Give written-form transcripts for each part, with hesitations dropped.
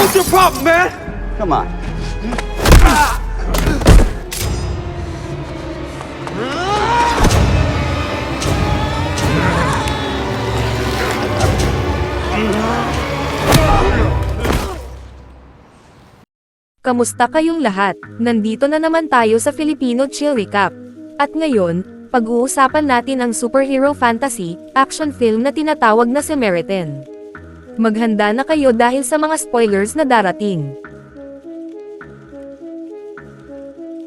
What's your problem, man? Come on. Kamusta kayong lahat? Nandito na naman tayo sa Filipino Chill Recap. At ngayon, pag-uusapan natin ang superhero fantasy, action film na tinatawag na Samaritan. Maghanda na kayo dahil sa mga spoilers na darating.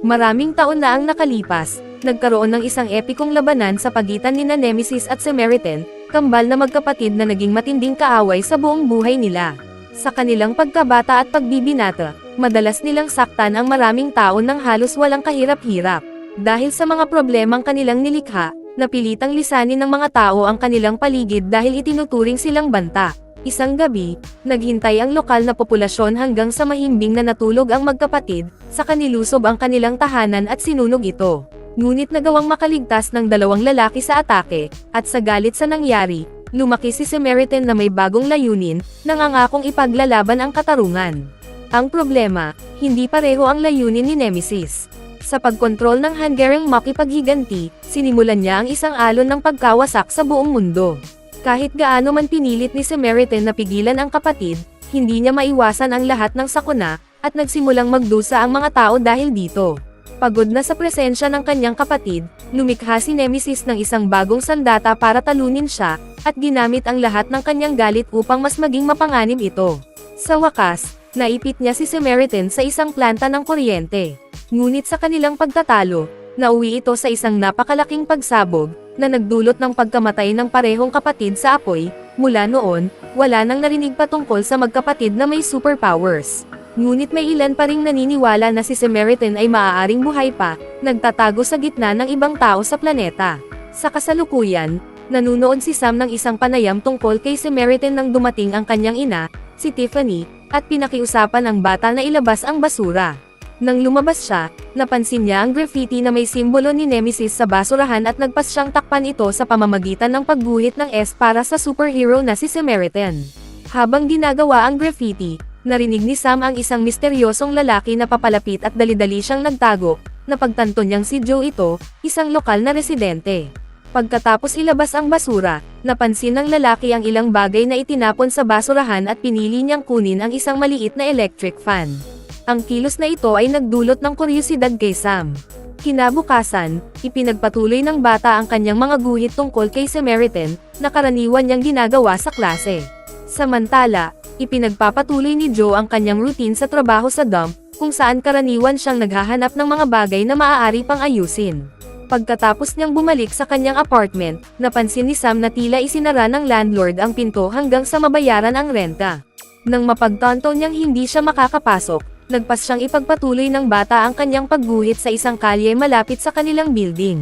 Maraming taon na ang nakalipas, nagkaroon ng isang epikong labanan sa pagitan ni Nemesis at Samaritan, kambal na magkapatid na naging matinding kaaway sa buong buhay nila. Sa kanilang pagkabata at pagbibinata, madalas nilang saktan ang maraming tao ng halos walang kahirap-hirap. Dahil sa mga problemang kanilang nilikha, napilitang lisanin ng mga tao ang kanilang paligid dahil itinuturing silang banta. Isang gabi, naghintay ang lokal na populasyon hanggang sa mahimbing na natulog ang magkapatid, saka nilusob ang kanilang tahanan at sinunog ito. Ngunit nagawang makaligtas ng dalawang lalaki sa atake, at sa galit sa nangyari, lumaki si Samaritan na may bagong layunin, nangangakong ipaglalaban ang katarungan. Ang problema, hindi pareho ang layunin ni Nemesis. Sa pagkontrol ng Hungarian makipaghiganti, sinimulan niya ang isang alon ng pagkawasak sa buong mundo. Kahit gaano man pinilit ni Samaritan na pigilan ang kapatid, hindi niya maiwasan ang lahat ng sakuna, at nagsimulang magdusa ang mga tao dahil dito. Pagod na sa presensya ng kanyang kapatid, lumikha si Nemesis ng isang bagong sandata para talunin siya, at ginamit ang lahat ng kanyang galit upang mas maging mapanganib ito. Sa wakas, naipit niya si Samaritan sa isang planta ng kuryente. Ngunit sa kanilang pagtatalo, nauwi ito sa isang napakalaking pagsabog, na nagdulot ng pagkamatay ng parehong kapatid sa apoy. Mula noon, wala nang narinig pa tungkol sa magkapatid na may superpowers. Ngunit may ilan pa ring naniniwala na si Samaritan ay maaaring buhay pa, nagtatago sa gitna ng ibang tao sa planeta. Sa kasalukuyan, nanunood si Sam ng isang panayam tungkol kay Samaritan nang dumating ang kanyang ina, si Tiffany, at pinakiusapan ang bata na ilabas ang basura. Nang lumabas siya, napansin niya ang graffiti na may simbolo ni Nemesis sa basurahan at nagpas siyang takpan ito sa pamamagitan ng pagguhit ng S para sa superhero na si Samaritan. Habang ginagawa ang graffiti, narinig ni Sam ang isang misteryosong lalaki na papalapit at dali-dali siyang nagtago. Napagtanto niyang si Joe ito, isang lokal na residente. Pagkatapos ilabas ang basura, napansin ng lalaki ang ilang bagay na itinapon sa basurahan at pinili niyang kunin ang isang maliit na electric fan. Ang kilos na ito ay nagdulot ng kuryosidad kay Sam. Kinabukasan, ipinagpatuloy ng bata ang kanyang mga guhit tungkol kay Samaritan, na karaniwan niyang ginagawa sa klase. Samantala, ipinagpapatuloy ni Joe ang kanyang routine sa trabaho sa dump, kung saan karaniwan siyang naghahanap ng mga bagay na maaari pang ayusin. Pagkatapos niyang bumalik sa kanyang apartment, napansin ni Sam na tila isinara ng landlord ang pinto hanggang sa mabayaran ang renta. Nang mapagtanto niyang hindi siya makakapasok, nagpas siyang ipagpatuloy ng bata ang kanyang pagguhit sa isang kalye malapit sa kanilang building.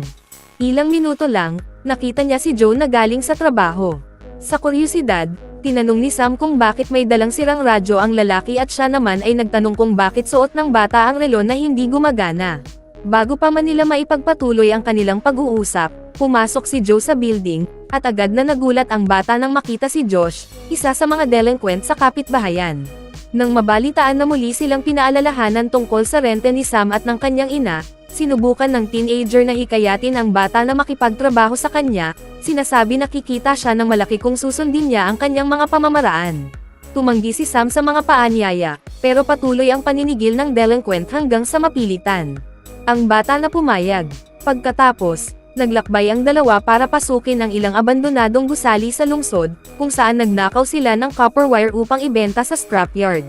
Ilang minuto lang, nakita niya si Joe na galing sa trabaho. Sa kuryosidad, tinanong ni Sam kung bakit may dalang sirang radyo ang lalaki at siya naman ay nagtanong kung bakit suot ng bata ang relo na hindi gumagana. Bago pa man nila maipagpatuloy ang kanilang pag-uusap, pumasok si Joe sa building, at agad na nagulat ang bata nang makita si Josh, isa sa mga delinquent sa kapitbahayan. Nang mabalitaan na muli silang pinaalalahanan tungkol sa rente ni Sam at ng kanyang ina, sinubukan ng teenager na hikayatin ang bata na makipagtrabaho sa kanya, sinasabi na kikita siya ng malaki kung susundin niya ang kanyang mga pamamaraan. Tumanggi si Sam sa mga paanyaya, pero patuloy ang paninigil ng delinquent hanggang sa mapilitan. Ang bata na pumayag. Pagkatapos, naglakbay ang dalawa para pasukin ang ilang abandonadong gusali sa lungsod, kung saan nagnakaw sila ng copper wire upang ibenta sa scrapyard.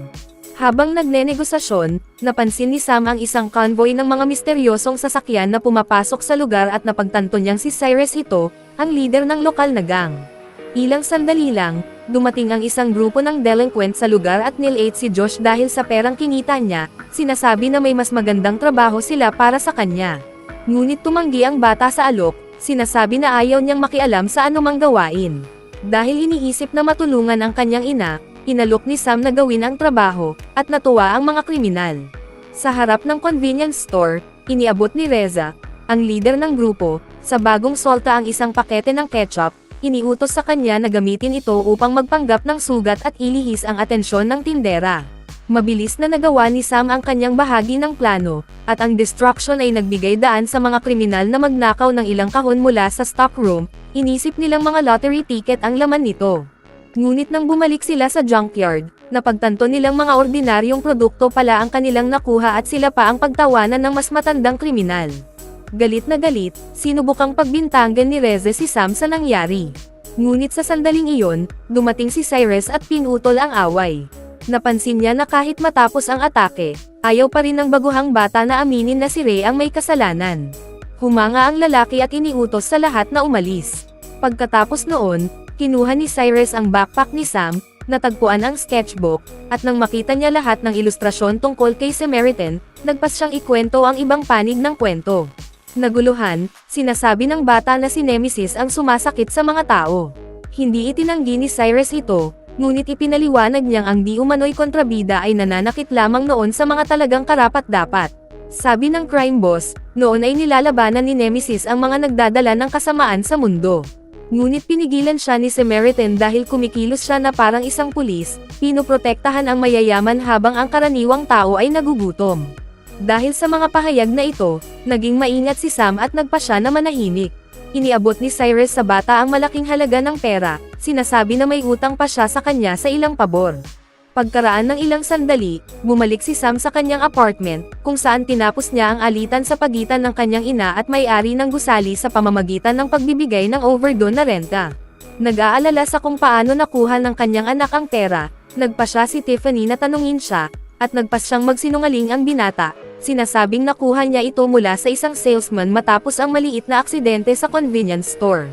Habang nagnenegosasyon, napansin ni Sam ang isang convoy ng mga misteryosong sasakyan na pumapasok sa lugar at napagtanto niyang si Cyrus ito, ang leader ng lokal na gang. Ilang sandali lang, dumating ang isang grupo ng delinquent sa lugar at nilate si Josh dahil sa perang kinita niya, sinasabi na may mas magandang trabaho sila para sa kanya. Ngunit tumanggi ang bata sa alok, sinasabi na ayaw niyang makialam sa anumang gawain. Dahil iniisip na matulungan ang kanyang ina, inalok ni Sam na gawin ang trabaho, at natuwa ang mga kriminal. Sa harap ng convenience store, iniabot ni Reza, ang leader ng grupo, sa bagong solta ang isang pakete ng ketchup, iniutos sa kanya na gamitin ito upang magpanggap ng sugat at ilihis ang atensyon ng tindera. Mabilis na nagawa ni Sam ang kanyang bahagi ng plano, at ang destruction ay nagbigay daan sa mga kriminal na magnakaw ng ilang kahon mula sa stockroom. Inisip nilang mga lottery ticket ang laman nito. Ngunit nang bumalik sila sa junkyard, napagtanto nilang mga ordinaryong produkto pala ang kanilang nakuha at sila pa ang pagtawanan ng mas matandang kriminal. Galit na galit, sinubukang pagbintangan ni Reze si Sam sa nangyari. Ngunit sa sandaling iyon, dumating si Cyrus at pinutol ang away. Napansin niya na kahit matapos ang atake, ayaw pa rin ng baguhang bata na aminin na si Ray ang may kasalanan. Humanga ang lalaki at iniutos sa lahat na umalis. Pagkatapos noon, kinuha ni Cyrus ang backpack ni Sam, natagpuan ang sketchbook, at nang makita niya lahat ng ilustrasyon tungkol kay Samaritan, nagpas siyang ikwento ang ibang panig ng kwento. Naguluhan, sinasabi ng bata na si Nemesis ang sumasakit sa mga tao. Hindi itinanggi ni Cyrus ito, ngunit ipinaliwanag niyang ang di umano'y kontrabida ay nananakit lamang noon sa mga talagang karapat-dapat. Sabi ng crime boss, noon ay nilalabanan ni Nemesis ang mga nagdadala ng kasamaan sa mundo. Ngunit pinigilan siya ni Samaritan dahil kumikilos siya na parang isang pulis, pinoprotektahan ang mayayaman habang ang karaniwang tao ay nagugutom. Dahil sa mga pahayag na ito, naging maingat si Sam at nagpa siya na manahimik. Iniabot ni Cyrus sa bata ang malaking halaga ng pera, sinasabi na may utang pa siya sa kanya sa ilang pabor. Pagkaraan ng ilang sandali, bumalik si Sam sa kanyang apartment, kung saan tinapos niya ang alitan sa pagitan ng kanyang ina at may-ari ng gusali sa pamamagitan ng pagbibigay ng overdone na renta. Nag-aalala sa kung paano nakuha ng kanyang anak ang pera, nagpa siya si Tiffany na tanungin siya, at nagpas siyang magsinungaling ang binata. Sinasabing nakuha niya ito mula sa isang salesman matapos ang maliit na aksidente sa convenience store.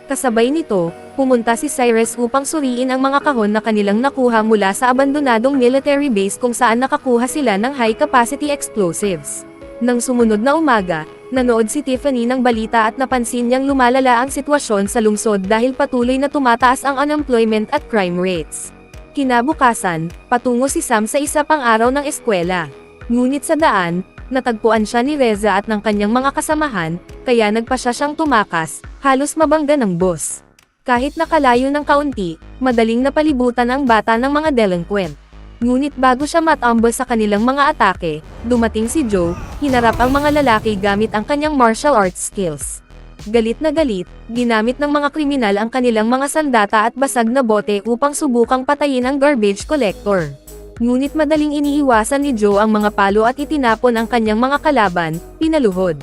Kasabay nito, pumunta si Cyrus upang suriin ang mga kahon na kanilang nakuha mula sa abandonadong military base kung saan nakakuha sila ng high-capacity explosives. Nang sumunod na umaga, nanood si Tiffany ng balita at napansin niyang lumalala ang sitwasyon sa lungsod dahil patuloy na tumataas ang unemployment at crime rates. Kinabukasan, patungo si Sam sa isa pang araw ng eskwela. Ngunit sa daan, natagpuan siya ni Reza at ng kanyang mga kasamahan, kaya nagpa siya siyang tumakas, halos mabangga ng boss. Kahit nakalayo ng kaunti, madaling napalibutan ang bata ng mga delinquent. Ngunit bago siya matambo sa kanilang mga atake, dumating si Joe, hinarap ang mga lalaki gamit ang kanyang martial arts skills. Galit na galit, ginamit ng mga kriminal ang kanilang mga sandata at basag na bote upang subukang patayin ang garbage collector. Ngunit madaling iniiwasan ni Joe ang mga palo at itinapon ang kanyang mga kalaban, pinaluhod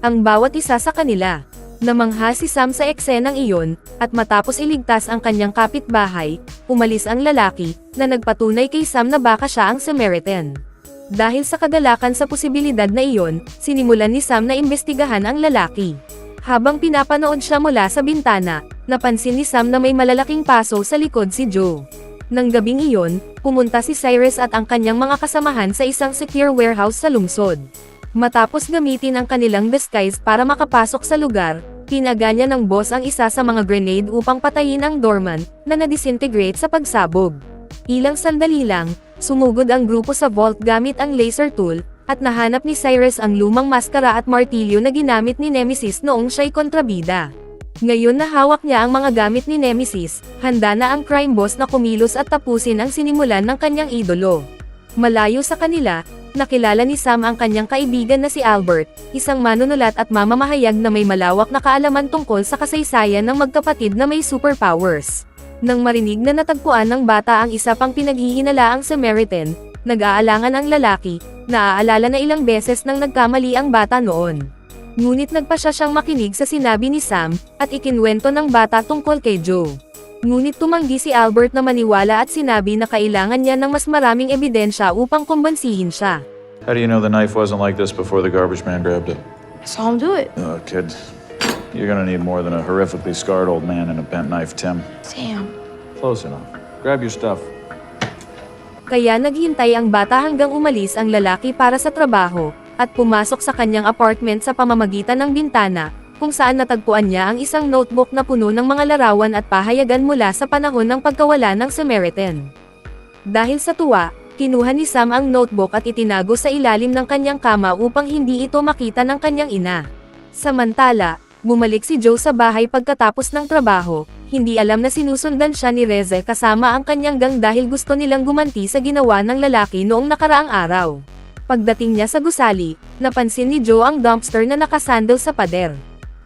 ang bawat isa sa kanila. Namangha si Sam sa eksenang iyon, at matapos iligtas ang kanyang kapitbahay, umalis ang lalaki, na nagpatunay kay Sam na baka siya ang Samaritan. Dahil sa kagalakan sa posibilidad na iyon, sinimulan ni Sam na imbestigahan ang lalaki. Habang pinapanood siya mula sa bintana, napansin ni Sam na may malalaking paso sa likod si Joe. Nang gabing iyon, pumunta si Cyrus at ang kanyang mga kasamahan sa isang secure warehouse sa lungsod. Matapos gamitin ang kanilang disguise para makapasok sa lugar, pinaganya ng boss ang isa sa mga grenade upang patayin ang doorman, na na-disintegrate sa pagsabog. Ilang sandali lang, sumugod ang grupo sa vault gamit ang laser tool, at nahanap ni Cyrus ang lumang maskara at martilyo na ginamit ni Nemesis noong siya'y kontrabida. Ngayon na hawak niya ang mga gamit ni Nemesis, handa na ang crime boss na kumilos at tapusin ang sinimulan ng kanyang idolo. Malayo sa kanila, nakilala ni Sam ang kanyang kaibigan na si Albert, isang manunulat at mamamahayag na may malawak na kaalaman tungkol sa kasaysayan ng magkapatid na may superpowers. Nang marinig na natagpuan ng bata ang isa pang pinaghihinalaang Samaritan, nag-aalangan ang lalaki, naaalala na ilang beses nang nagkamali ang bata noon. Ngunit nagpa siya siyang makinig sa sinabi ni Sam, at ikinwento ng bata tungkol kay Joe. Ngunit tumanggi si Albert na maniwala at sinabi na kailangan niya ng mas maraming ebidensya upang kumbansihin siya. How do you know the knife wasn't like this before the garbage man grabbed it? I saw him do it. Oh, kid. You're gonna need more than a horrifically scarred old man and a bent knife, Tim. Damn. Close enough. Grab your stuff. Kaya naghintay ang bata hanggang umalis ang lalaki para sa trabaho, at pumasok sa kanyang apartment sa pamamagitan ng bintana, kung saan natagpuan niya ang isang notebook na puno ng mga larawan at pahayagan mula sa panahon ng pagkawala ng Samaritan. Dahil sa tuwa, kinuha ni Sam ang notebook at itinago sa ilalim ng kanyang kama upang hindi ito makita ng kanyang ina. Samantala, bumalik si Joe sa bahay pagkatapos ng trabaho, Hindi alam na sinusundan siya ni Reza kasama ang kanyang gang dahil gusto nilang gumanti sa ginawa ng lalaki noong nakaraang araw. Pagdating niya sa gusali, napansin ni Joe ang dumpster na nakasandal sa pader.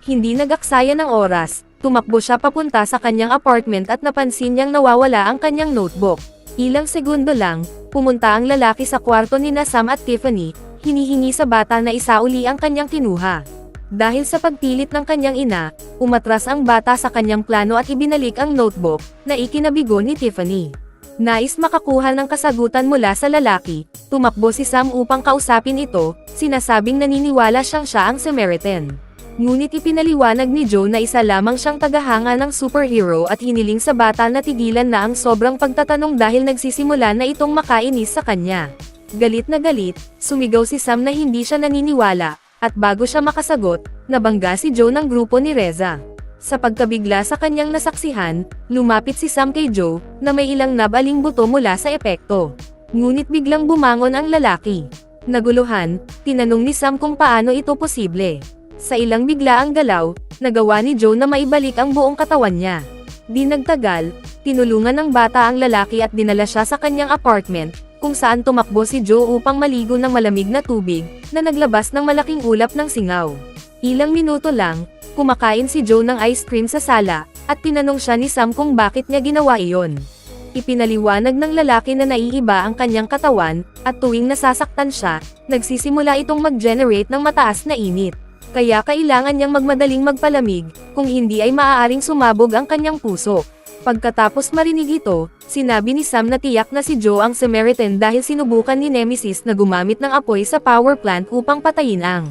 Hindi nag-aksaya ng oras, tumakbo siya papunta sa kanyang apartment at napansin niyang nawawala ang kanyang notebook. Ilang segundo lang, pumunta ang lalaki sa kwarto ni Sam at Tiffany, hinihingi sa bata na isauli ang kanyang kinuha. Dahil sa pagpilit ng kanyang ina, umatras ang bata sa kanyang plano at ibinalik ang notebook na ikinabigo ni Tiffany. Nais makakuha ng kasagutan mula sa lalaki, tumakbo si Sam upang kausapin ito, sinasabing naniniwala siyang siya ang Samaritan. Ngunit ipinaliwanag ni Joe na isa lamang siyang tagahanga ng superhero at hiniling sa bata na tigilan na ang sobrang pagtatanong dahil nagsisimula na itong makainis sa kanya. Galit na galit, sumigaw si Sam na hindi siya naniniwala, at bago siya makasagot, nabangga si Joe ng grupo ni Reza. Sa pagkabigla sa kanyang nasaksihan, lumapit si Sam kay Joe, na may ilang nabaling buto mula sa epekto. Ngunit biglang bumangon ang lalaki. Naguluhan, tinanong ni Sam kung paano ito posible. Sa ilang biglaang galaw, nagawa ni Joe na maibalik ang buong katawan niya. Di nagtagal, tinulungan ng bata ang lalaki at dinala siya sa kanyang apartment, kung saan tumakbo si Joe upang maligo ng malamig na tubig, na naglabas ng malaking ulap ng singaw. Ilang minuto lang, kumakain si Joe ng ice cream sa sala, at tinanong siya ni Sam kung bakit niya ginawa iyon. Ipinaliwanag ng lalaki na naiiba ang kanyang katawan, at tuwing nasasaktan siya, nagsisimula itong mag-generate ng mataas na init. Kaya kailangan niyang magmadaling magpalamig, kung hindi ay maaaring sumabog ang kanyang puso. Pagkatapos marinig ito, sinabi ni Sam na tiyak na si Joe ang Samaritan dahil sinubukan ni Nemesis na gumamit ng apoy sa power plant upang patayin ang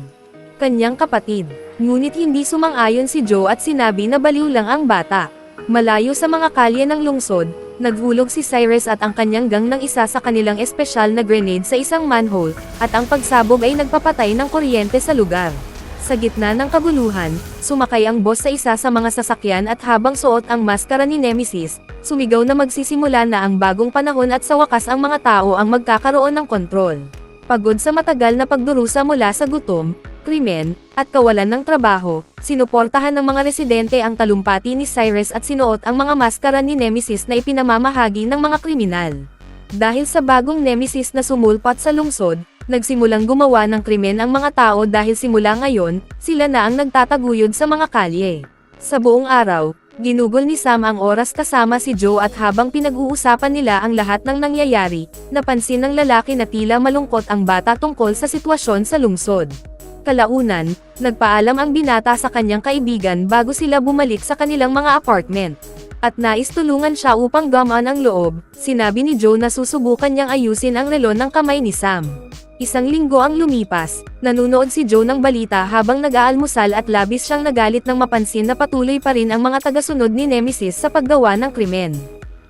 kanyang kapatid. Ngunit hindi sumang-ayon si Joe at sinabi na baliw lang ang bata. Malayo sa mga kalye ng lungsod, naghulog si Cyrus at ang kanyang gang ng isa sa kanilang espesyal na grenade sa isang manhole, at ang pagsabog ay nagpapatay ng kuryente sa lugar. Sa gitna ng kaguluhan, sumakay ang boss sa isa sa mga sasakyan at habang suot ang maskara ni Nemesis, sumigaw na magsisimula na ang bagong panahon at sa wakas ang mga tao ang magkakaroon ng kontrol. Pagod sa matagal na pagdurusa mula sa gutom, krimen, at kawalan ng trabaho, sinuportahan ng mga residente ang talumpati ni Cyrus at sinuot ang mga maskara ni Nemesis na ipinamamahagi ng mga kriminal. Dahil sa bagong Nemesis na sumulpat sa lungsod, nagsimulang gumawa ng krimen ang mga tao dahil simula ngayon, sila na ang nagtataguyod sa mga kalye. Sa buong araw, ginugol ni Sam ang oras kasama si Joe at habang pinag-uusapan nila ang lahat ng nangyayari, napansin ng lalaki na tila malungkot ang bata tungkol sa sitwasyon sa lungsod. Kalaunan, nagpaalam ang binata sa kanyang kaibigan bago sila bumalik sa kanilang mga apartment. At nais tulungan siya upang gamaan ang loob, sinabi ni Joe na susubukan niyang ayusin ang relon ng kamay ni Sam. Isang linggo ang lumipas, nanunood si Joe ng balita habang nag-aalmusal at labis siyang nagalit nang mapansin na patuloy pa rin ang mga tagasunod ni Nemesis sa paggawa ng krimen.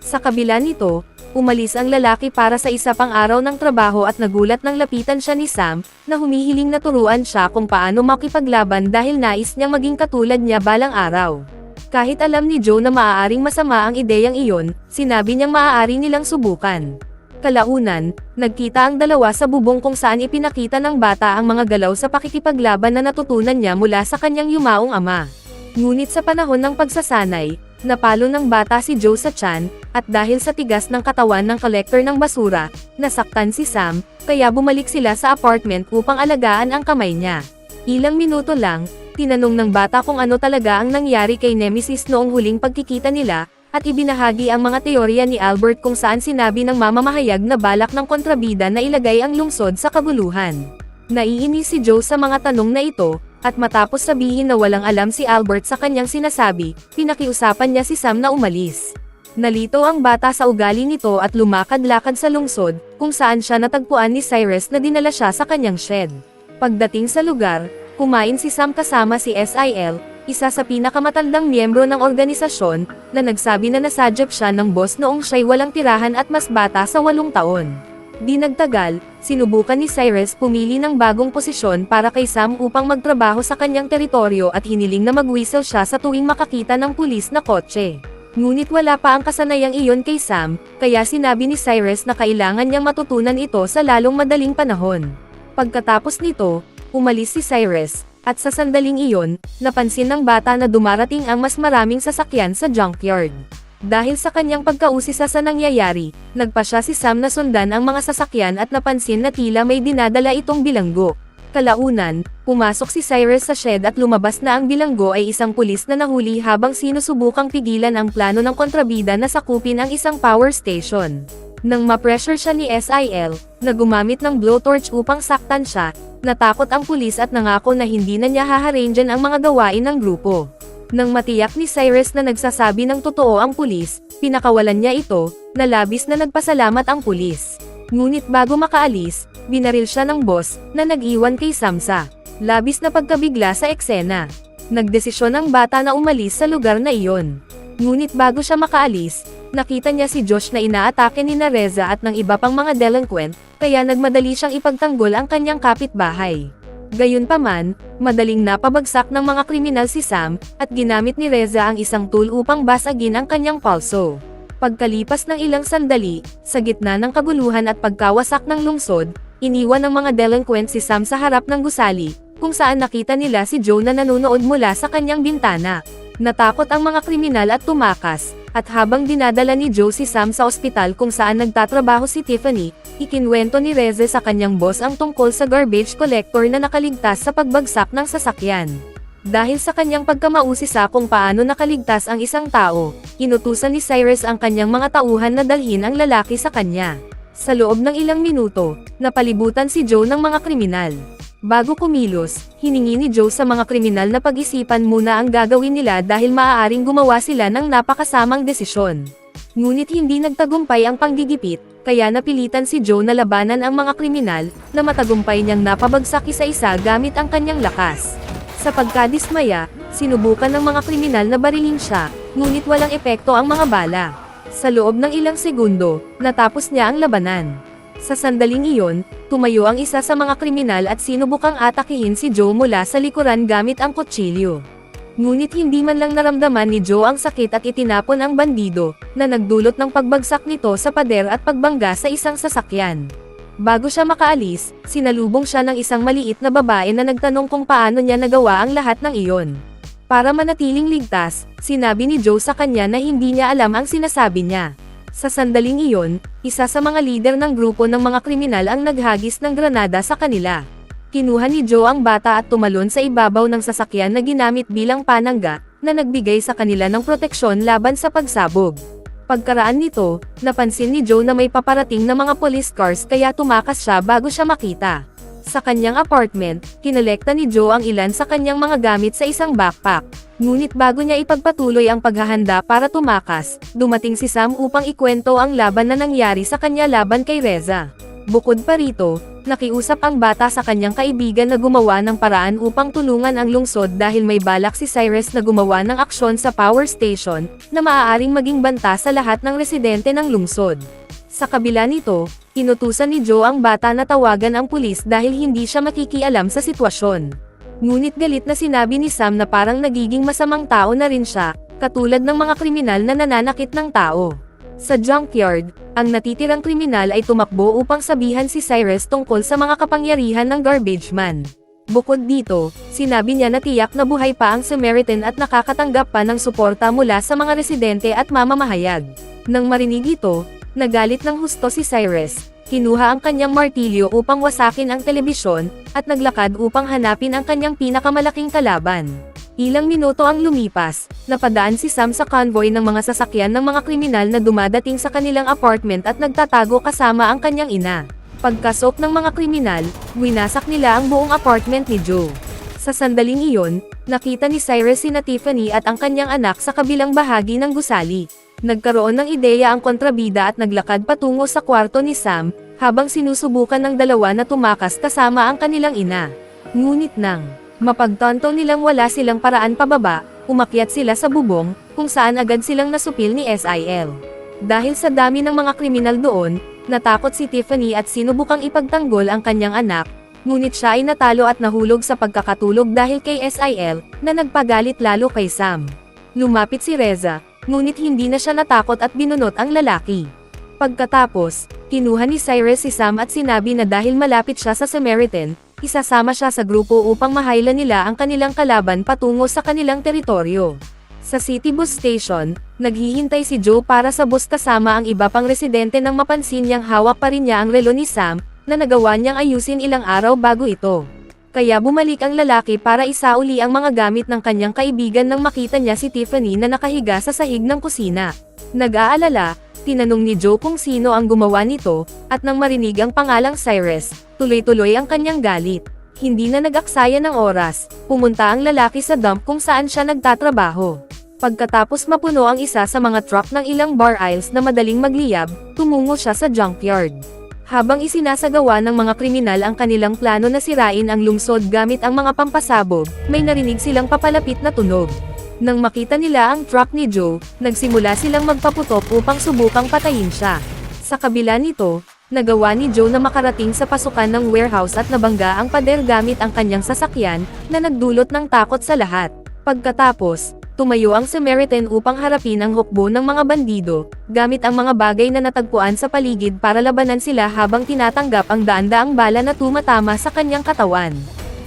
Sa kabila nito, umalis ang lalaki para sa isa pang araw ng trabaho at nagulat nang lapitan siya ni Sam, na humihiling na turuan siya kung paano makipaglaban dahil nais niyang maging katulad niya balang araw. Kahit alam ni Joe na maaaring masama ang ideyang iyon, sinabi niyang maaari nilang subukan. Kalaunan, nagkita ang dalawa sa bubong kung saan ipinakita ng bata ang mga galaw sa pakikipaglaban na natutunan niya mula sa kanyang yumaong ama. Ngunit sa panahon ng pagsasanay, napalo ng bata si Joe sa tiyan, at dahil sa tigas ng katawan ng collector ng basura, nasaktan si Sam, kaya bumalik sila sa apartment upang alagaan ang kamay niya. Ilang minuto lang, tinanong ng bata kung ano talaga ang nangyari kay Nemesis noong huling pagkikita nila, at ibinahagi ang mga teorya ni Albert kung saan sinabi ng mamamahayag na balak ng kontrabida na ilagay ang lungsod sa kaguluhan. Naiinis si Joe sa mga tanong na ito, at matapos sabihin na walang alam si Albert sa kanyang sinasabi, pinakiusapan niya si Sam na umalis. Nalito ang bata sa ugali nito at lumakad-lakad sa lungsod, kung saan siya natagpuan ni Cyrus na dinala siya sa kanyang shed. Pagdating sa lugar, kumain si Sam kasama si SIL, isa sa pinakamatandang miyembro ng organisasyon, na nagsabi na nasadyap siya ng boss noong siya'y walang tirahan at mas bata sa 8 taon. Di nagtagal, sinubukan ni Cyrus pumili ng bagong posisyon para kay Sam upang magtrabaho sa kanyang teritoryo at hiniling na mag-whistle siya sa tuwing makakita ng pulis na kotse. Ngunit wala pa ang kasanayang iyon kay Sam, kaya sinabi ni Cyrus na kailangan niyang matutunan ito sa lalong madaling panahon. Pagkatapos nito, umalis si Cyrus, At sa sandaling iyon, napansin ng bata na dumarating ang mas maraming sasakyan sa junkyard. Dahil sa kanyang pagkausisa sa nangyayari, nagpa siya si Sam na sundan ang mga sasakyan at napansin na tila may dinadala itong bilanggo. Kalaunan, pumasok si Cyrus sa shed at lumabas na ang bilanggo ay isang pulis na nahuli habang sinusubukang pigilan ang plano ng kontrabida na sakupin ang isang power station. Nang ma-pressure siya ni SIL, na gumamit ng blowtorch upang saktan siya, natakot ang pulis at nangako na hindi na niya haharangan ang mga gawain ng grupo. Nang matiyak ni Cyrus na nagsasabi ng totoo ang pulis, pinakawalan niya ito, na labis na nagpasalamat ang pulis. Ngunit bago makaalis, binaril siya ng boss, na nag-iwan kay Samsa. Labis na pagkabigla sa eksena. Nagdesisyon ang bata na umalis sa lugar na iyon. Ngunit bago siya makaalis, nakita niya si Josh na inaatake ni Reza at ng iba pang mga delinquent, kaya nagmadali siyang ipagtanggol ang kanyang kapitbahay. Gayunpaman, madaling napabagsak ng mga kriminal si Sam, at ginamit ni Reza ang isang tool upang basagin ang kanyang palso. Pagkalipas ng ilang sandali, sa gitna ng kaguluhan at pagkawasak ng lungsod, iniwan ng mga delinquent si Sam sa harap ng gusali, kung saan nakita nila si Joe na nanonood mula sa kanyang bintana. Natakot ang mga kriminal at tumakas, at habang dinadala ni Joe si Sam sa ospital kung saan nagtatrabaho si Tiffany, ikinwento ni Reza sa kanyang boss ang tungkol sa garbage collector na nakaligtas sa pagbagsak ng sasakyan. Dahil sa kanyang pagkamausisa kung paano nakaligtas ang isang tao, inutusan ni Cyrus ang kanyang mga tauhan na dalhin ang lalaki sa kanya. Sa loob ng ilang minuto, napalibutan si Joe ng mga kriminal. Bago kumilos, hiningi ni Joe sa mga kriminal na pag-isipan muna ang gagawin nila dahil maaaring gumawa sila ng napakasamang desisyon. Ngunit hindi nagtagumpay ang panggigipit, kaya napilitan si Joe na labanan ang mga kriminal, na matagumpay niyang napabagsak isa-isa gamit ang kanyang lakas. Sa pagkadismaya, sinubukan ng mga kriminal na barilin siya, ngunit walang epekto ang mga bala. Sa loob ng ilang segundo, natapos niya ang labanan. Sa sandaling iyon, tumayo ang isa sa mga kriminal at sinubukang atakihin si Joe mula sa likuran gamit ang kutsilyo. Ngunit hindi man lang naramdaman ni Joe ang sakit at itinapon ang bandido, na nagdulot ng pagbagsak nito sa pader at pagbangga sa isang sasakyan. Bago siya makaalis, sinalubong siya ng isang maliit na babae na nagtanong kung paano niya nagawa ang lahat ng iyon. Para manatiling ligtas, sinabi ni Joe sa kanya na hindi niya alam ang sinasabi niya. Sa sandaling iyon, isa sa mga lider ng grupo ng mga kriminal ang naghagis ng granada sa kanila. Kinuha ni Joe ang bata at tumalon sa ibabaw ng sasakyan na ginamit bilang panangga, na nagbigay sa kanila ng proteksyon laban sa pagsabog. Pagkaraan nito, napansin ni Joe na may paparating na mga police cars kaya tumakas siya bago siya makita. Sa kanyang apartment, kinolekta ni Joe ang ilan sa kanyang mga gamit sa isang backpack. Ngunit bago niya ipagpatuloy ang paghahanda para tumakas, dumating si Sam upang ikwento ang laban na nangyari sa kanya laban kay Reza. Bukod pa rito, nakiusap ang bata sa kanyang kaibigan na gumawa ng paraan upang tulungan ang lungsod dahil may balak si Cyrus na gumawa ng aksyon sa power station, na maaaring maging banta sa lahat ng residente ng lungsod. Sa kabila nito, inutusan ni Joe ang bata na tawagan ang pulis dahil hindi siya makikialam sa sitwasyon. Ngunit galit na sinabi ni Sam na parang nagiging masamang tao na rin siya, katulad ng mga kriminal na nananakit ng tao. Sa junkyard, ang natitirang kriminal ay tumakbo upang sabihan si Cyrus tungkol sa mga kapangyarihan ng garbage man. Bukod dito, sinabi niya na tiyak na buhay pa ang Samaritan at nakakatanggap pa ng suporta mula sa mga residente at mamamahayag. Nang marinig ito, nagalit ng husto si Cyrus. Kinuha ang kanyang martilyo upang wasakin ang telebisyon, at naglakad upang hanapin ang kanyang pinakamalaking kalaban. Ilang minuto ang lumipas, napadaan si Sam sa convoy ng mga sasakyan ng mga kriminal na dumadating sa kanilang apartment at nagtatago kasama ang kanyang ina. Pagkasok ng mga kriminal, winasak nila ang buong apartment ni Joe. Sa sandaling iyon, nakita ni Cyrus sina Tiffany at ang kanyang anak sa kabilang bahagi ng gusali. Nagkaroon ng ideya ang kontrabida at naglakad patungo sa kwarto ni Sam, habang sinusubukan ng dalawa na tumakas kasama ang kanilang ina. Ngunit nang mapagtanto nilang wala silang paraan pababa, umakyat sila sa bubong, kung saan agad silang nasupil ni SIL. Dahil sa dami ng mga kriminal doon, natakot si Tiffany at sinubukang ipagtanggol ang kanyang anak, ngunit siya ay natalo at nahulog sa pagkakatulog dahil kay SIL, na nagpagalit lalo kay Sam. Lumapit si Reza, ngunit hindi na siya natakot at binunot ang lalaki. Pagkatapos, kinuha ni Cyrus si Sam at sinabi na dahil malapit siya sa Samaritan, Isasama siya sa grupo upang mahayla nila ang kanilang kalaban patungo sa kanilang teritoryo. Sa City Bus Station, naghihintay si Joe para sa bus kasama ang iba pang residente nang mapansin niyang hawak pa rin niya ang relo ni Sam, na nagawa niyang ayusin ilang araw bago ito. Kaya bumalik ang lalaki para isauli ang mga gamit ng kanyang kaibigan nang makita niya si Tiffany na nakahiga sa sahig ng kusina. Nag-aalala, tinanong ni Joe kung sino ang gumawa nito, at nang marinig ang pangalang Cyrus, tuloy-tuloy ang kanyang galit. Hindi na nag-aksaya ng oras, pumunta ang lalaki sa dump kung saan siya nagtatrabaho. Pagkatapos mapuno ang isa sa mga truck ng ilang bar aisles na madaling magliyab, tumungo siya sa junkyard. Habang isinasagawa ng mga kriminal ang kanilang plano na sirain ang lungsod gamit ang mga pampasabog, may narinig silang papalapit na tunog. Nang makita nila ang truck ni Joe, nagsimula silang magpaputok upang subukang patayin siya. Sa kabila nito, nagawa ni Joe na makarating sa pasukan ng warehouse at nabangga ang pader gamit ang kanyang sasakyan, na nagdulot ng takot sa lahat. Pagkatapos, tumayo ang Samaritan upang harapin ang hukbo ng mga bandido, gamit ang mga bagay na natagpuan sa paligid para labanan sila habang tinatanggap ang daan-daang bala na tumatama sa kanyang katawan.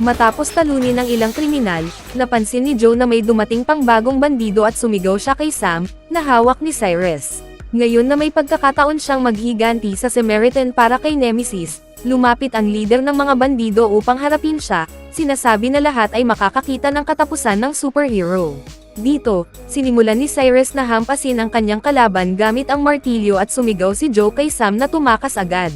Matapos talunin ng ilang kriminal, napansin ni Joe na may dumating pang bagong bandido at sumigaw siya kay Sam, na hawak ni Cyrus. Ngayon na may pagkakataon siyang maghiganti sa Samaritan para kay Nemesis, lumapit ang leader ng mga bandido upang harapin siya, sinasabi na lahat ay makakakita ng katapusan ng superhero. Dito, sinimulan ni Cyrus na hampasin ang kanyang kalaban gamit ang martilyo at sumigaw si Joe kay Sam na tumakas agad.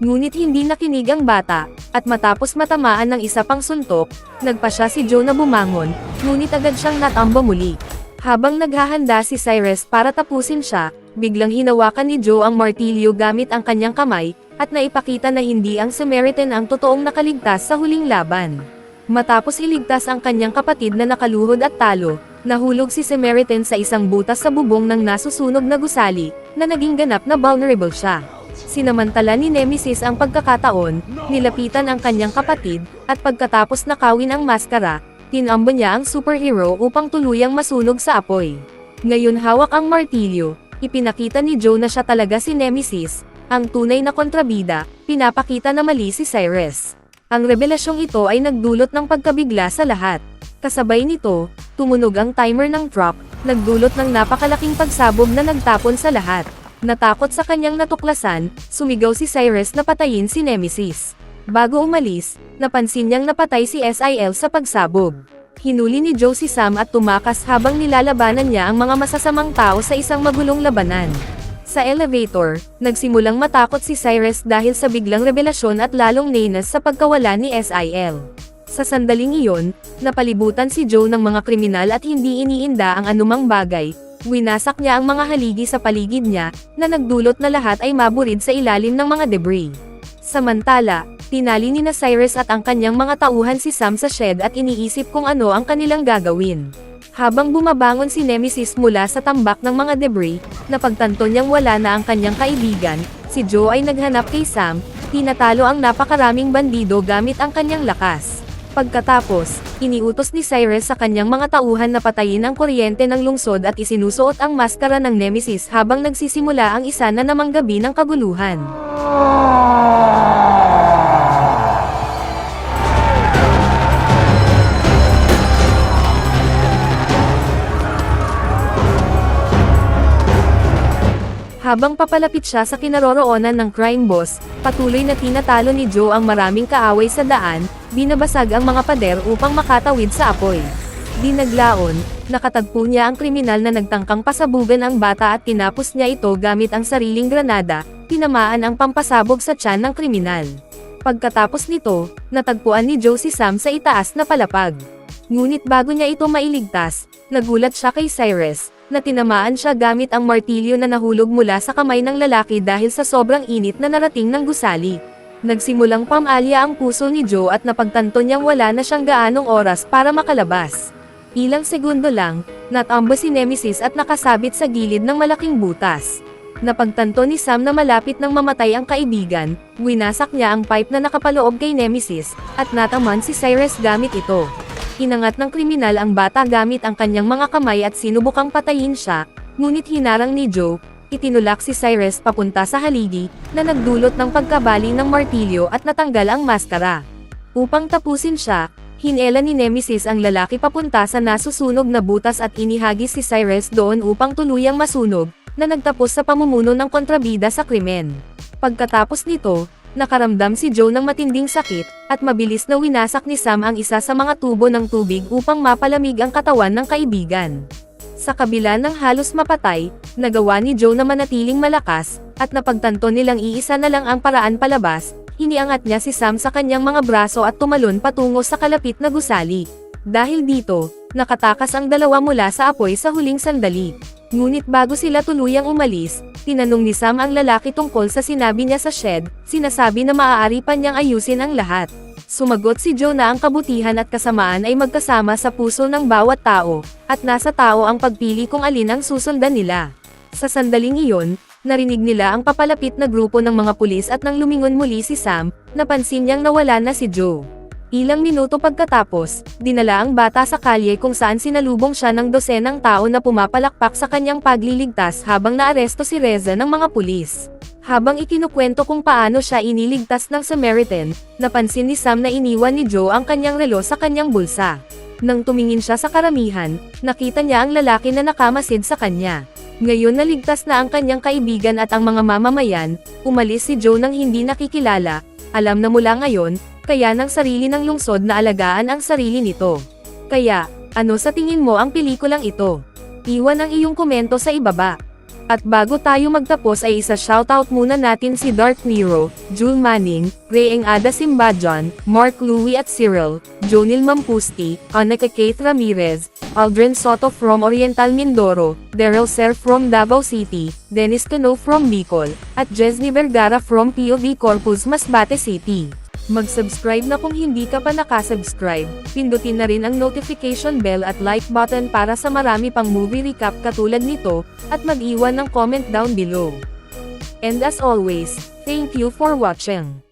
Ngunit hindi nakinig ang bata, at matapos matamaan ng isa pang suntok, nagpasya si Joe na bumangon, ngunit agad siyang natamba muli. Habang naghahanda si Cyrus para tapusin siya, biglang hinawakan ni Joe ang martilyo gamit ang kanyang kamay, at naipakita na hindi ang Samaritan ang totoong nakaligtas sa huling laban. Matapos iligtas ang kanyang kapatid na nakaluhod at talo, nahulog si Samaritan sa isang butas sa bubong ng nasusunog na gusali, na naging ganap na vulnerable siya. Sinamantala ni Nemesis ang pagkakataon, nilapitan ang kanyang kapatid, at pagkatapos nakawin ang maskara, tinamba niya ang superhero upang tuluyang masunog sa apoy. Ngayon hawak ang martilyo, ipinakita ni Joe na siya talaga si Nemesis, ang tunay na kontrabida, pinapakita na mali si Cyrus. Ang revelasyong ito ay nagdulot ng pagkabigla sa lahat. Kasabay nito, tumunog ang timer ng truck, nagdulot ng napakalaking pagsabog na nagtapon sa lahat. Natakot sa kanyang natuklasan, sumigaw si Cyrus na patayin si Nemesis. Bago umalis, napansin niyang napatay si SIL sa pagsabog. Hinuli ni Joe si Sam at tumakas habang nilalabanan niya ang mga masasamang tao sa isang magulong labanan. Sa elevator, nagsimulang matakot si Cyrus dahil sa biglang revelasyon at lalong nainas sa pagkawala ni SIL. Sa sandaling iyon, napalibutan si Joe ng mga kriminal at hindi iniinda ang anumang bagay. Winasak niya ang mga haligi sa paligid niya, na nagdulot na lahat ay maburid sa ilalim ng mga debris. Samantala, tinali ni Cyrus at ang kanyang mga tauhan si Sam sa shed at iniisip kung ano ang kanilang gagawin. Habang bumabangon si Nemesis mula sa tambak ng mga debris, napagtanto niyang wala na ang kanyang kaibigan, si Joe ay naghanap kay Sam, tinatalo ang napakaraming bandido gamit ang kanyang lakas. Pagkatapos, iniutos ni Cyrus sa kanyang mga tauhan na patayin ang kuryente ng lungsod at isinusuot ang maskara ng Nemesis habang nagsisimula ang isa na namang gabi ng kaguluhan. Habang papalapit siya sa kinaroroonan ng crime boss, patuloy na tinatalo ni Joe ang maraming kaaway sa daan, binabasag ang mga pader upang makatawid sa apoy. Dinaglaon, nakatagpo niya ang kriminal na nagtangkang pasabugan ang bata at tinapos niya ito gamit ang sariling granada, tinamaan ang pampasabog sa tiyan ng kriminal. Pagkatapos nito, natagpuan ni Joe si Sam sa itaas na palapag. Ngunit bago niya ito mailigtas, nagulat siya kay Cyrus, na tinamaan siya gamit ang martilyo na nahulog mula sa kamay ng lalaki dahil sa sobrang init na narating ng gusali. Nagsimulang pamalya ang puso ni Joe at napagtanto niyang wala na siyang gaanong oras para makalabas. Ilang segundo lang, natamba si Nemesis at nakasabit sa gilid ng malaking butas. Napagtanto ni Sam na malapit nang mamatay ang kaibigan, winasak niya ang pipe na nakapaloob kay Nemesis, at nataman si Cyrus gamit ito. Inangat ng kriminal ang bata gamit ang kanyang mga kamay at sinubukang patayin siya, ngunit hinarang ni Joe, itinulak si Cyrus papunta sa haligi, na nagdulot ng pagkabali ng martilyo at natanggal ang maskara. Upang tapusin siya, hinela ni Nemesis ang lalaki papunta sa nasusunog na butas at inihagis si Cyrus doon upang tuluyang masunog, na nagtapos sa pamumuno ng kontrabida sa krimen. Pagkatapos nito, nakaramdam si Joe ng matinding sakit, at mabilis na winasak ni Sam ang isa sa mga tubo ng tubig upang mapalamig ang katawan ng kaibigan. Sa kabila ng halos mapatay, nagawa ni Joe na manatiling malakas, at napagtanto nilang iisa na lang ang paraan palabas, iniangat niya si Sam sa kanyang mga braso at tumalon patungo sa kalapit na gusali. Dahil dito, nakatakas ang dalawa mula sa apoy sa huling sandali. Ngunit bago sila tuluyang umalis, tinanong ni Sam ang lalaki tungkol sa sinabi niya sa shed, sinasabi na maaari pa niyang ayusin ang lahat. Sumagot si Joe na ang kabutihan at kasamaan ay magkasama sa puso ng bawat tao, at nasa tao ang pagpili kung alin ang susundan nila. Sa sandaling iyon, narinig nila ang papalapit na grupo ng mga pulis at nang lumingon muli si Sam, napansin niyang nawala na si Joe. Ilang minuto pagkatapos, dinala ang bata sa kalye kung saan sinalubong siya ng dosenang tao na pumapalakpak sa kanyang pagliligtas habang naaresto si Reza ng mga pulis. Habang ikinukwento kung paano siya iniligtas ng Samaritan, napansin ni Sam na iniwan ni Joe ang kanyang relo sa kanyang bulsa. Nang tumingin siya sa karamihan, nakita niya ang lalaki na nakamasid sa kanya. Ngayon naligtas na ang kanyang kaibigan at ang mga mamamayan, umalis si Joe nang hindi nakikilala, alam na mula ngayon, kaya ng sarili ng lungsod na alagaan ang sarili nito. Kaya, ano sa tingin mo ang pelikulang ito? Iwan ang iyong komento sa ibaba. At bago tayo magtapos ay isa-shoutout muna natin si Dark Nero, Jule Manning, Reyeng Ada Simbadjan, Mark Louie at Cyril, Jonil Mampusti, Annika Kate Ramirez, Aldrin Soto from Oriental Mindoro, Daryl Ser from Davao City, Dennis Cano from Bicol, at Jesny Vergara from POV Corpus Masbate City. Mag-subscribe na kung hindi ka pa nakasubscribe, pindutin na rin ang notification bell at like button para sa marami pang movie recap katulad nito, at mag-iwan ng comment down below. And as always, thank you for watching.